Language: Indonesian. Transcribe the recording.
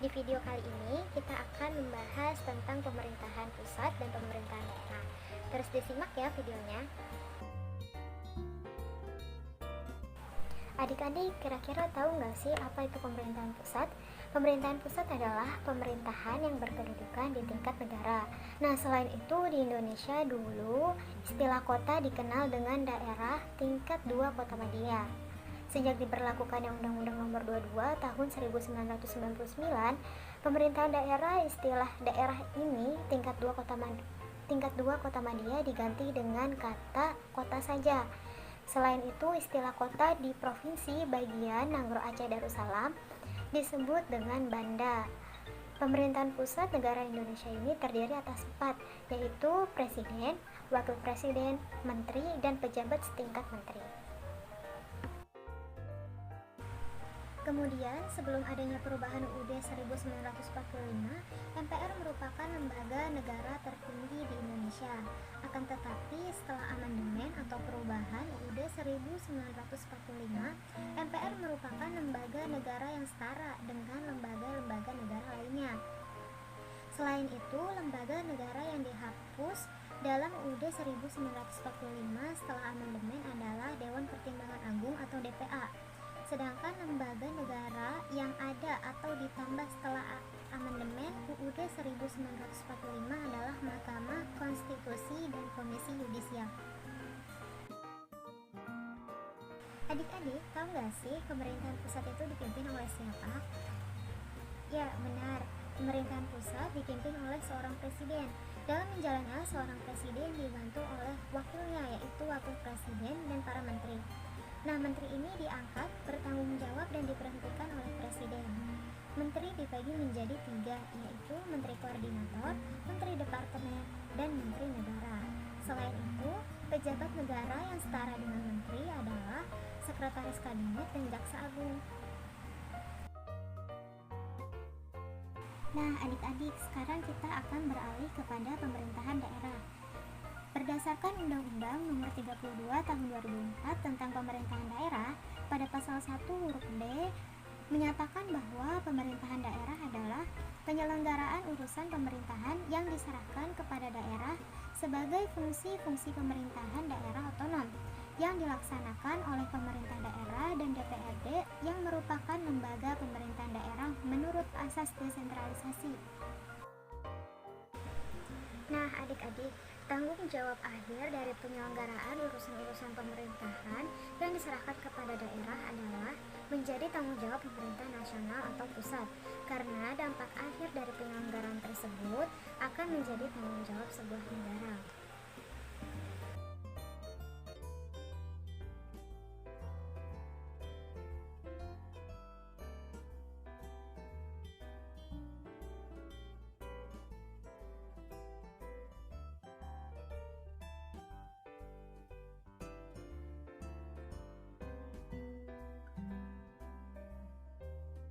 Di video kali ini kita akan membahas tentang pemerintahan pusat dan pemerintahan daerah. Terus disimak ya videonya. Adik-adik, kira-kira tahu nggak sih apa itu pemerintahan pusat? Pemerintahan pusat adalah pemerintahan yang berkedudukan di tingkat negara. Nah, selain itu di Indonesia dulu istilah kota dikenal dengan daerah tingkat 2 kota madya. Sejak diberlakukannya Undang-Undang Nomor 22 Tahun 1999, pemerintahan daerah, istilah daerah ini tingkat 2 kota madya diganti dengan kata kota saja. Selain itu, istilah kota di provinsi bagian Nanggroe Aceh Darussalam disebut dengan Banda. Pemerintahan pusat negara Indonesia ini terdiri atas 4, yaitu presiden, wakil presiden, menteri, dan pejabat setingkat menteri. Kemudian, sebelum adanya perubahan UUD 1945, MPR merupakan lembaga negara tertinggi di Indonesia. Akan tetapi, setelah amandemen atau perubahan UUD 1945, MPR merupakan lembaga negara yang setara dengan lembaga-lembaga negara lainnya. Selain itu, lembaga negara yang dihapus dalam UUD 1945 setelah amandemen adalah Dewan Pertimbangan Agung atau DPA. Sedangkan lembaga negara yang ada atau ditambah setelah amandemen UUD 1945 adalah Mahkamah Konstitusi dan Komisi Yudisial. Adik-adik, tahu nggak sih pemerintahan pusat itu dipimpin oleh siapa? Ya, benar. Pemerintahan pusat dipimpin oleh seorang presiden. Dalam menjalannya, seorang presiden dibantu oleh wakilnya, yaitu wakil presiden dan para menteri. Nah, menteri ini diangkat, bertanggung jawab, dan diberhentikan oleh presiden. Menteri dibagi menjadi 3, yaitu menteri koordinator, menteri departemen, dan menteri negara. Selain itu, pejabat negara yang setara dengan menteri adalah sekretaris kabinet dan jaksa agung. Nah, adik-adik, sekarang kita akan beralih kepada pemerintahan daerah. Berdasarkan Undang-Undang Nomor 32 Tahun 2004 tentang Pemerintahan Daerah, pada pasal 1 huruf D menyatakan bahwa pemerintahan daerah adalah penyelenggaraan urusan pemerintahan yang diserahkan kepada daerah sebagai fungsi-fungsi pemerintahan daerah otonom yang dilaksanakan oleh pemerintah daerah dan DPRD yang merupakan lembaga pemerintahan daerah menurut asas desentralisasi. Nah, adik-adik, tanggung jawab akhir dari penyelenggaraan urusan-urusan pemerintahan yang diserahkan kepada daerah adalah menjadi tanggung jawab pemerintah nasional atau pusat, karena dampak akhir dari penyelenggaraan tersebut akan menjadi tanggung jawab sebuah negara.